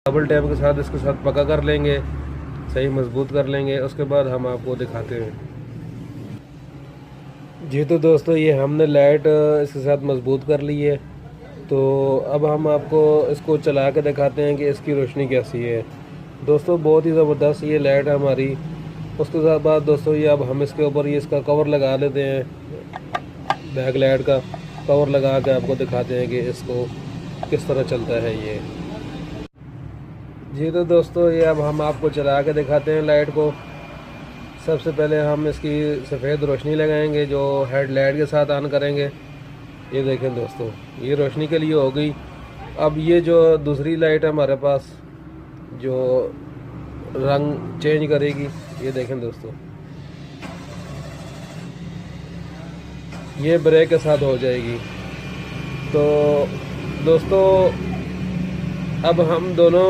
Double tap के साथ इसके साथ पका कर लेंगे, सही मजबूत कर लेंगे। उसके बाद हम आपको दिखाते हैं। जी तो दोस्तों, ये हमने लाइट इसके साथ मजबूत कर ली है। तो अब हम आपको इसको चला के दिखाते हैं कि इसकी रोशनी कैसी है। दोस्तों बहुत ही ज़बरदस्त ये लाइट है हमारी। उसके साथ बाद दोस्तों ये अब हम इसके ऊपर ये इसका कवर लगा लेते हैं, बैक लाइट का कवर लगा के आपको दिखाते हैं कि इसको किस तरह चलता है ये। जी तो दोस्तों, ये अब हम आपको चला के दिखाते हैं लाइट को। सबसे पहले हम इसकी सफ़ेद रोशनी लगाएंगे जो हेडलाइट के साथ ऑन करेंगे। ये देखें दोस्तों, ये रोशनी के लिए हो गई। अब ये जो दूसरी लाइट है हमारे पास जो रंग चेंज करेगी, ये देखें दोस्तों, ये ब्रेक के साथ हो जाएगी। तो दोस्तों अब हम दोनों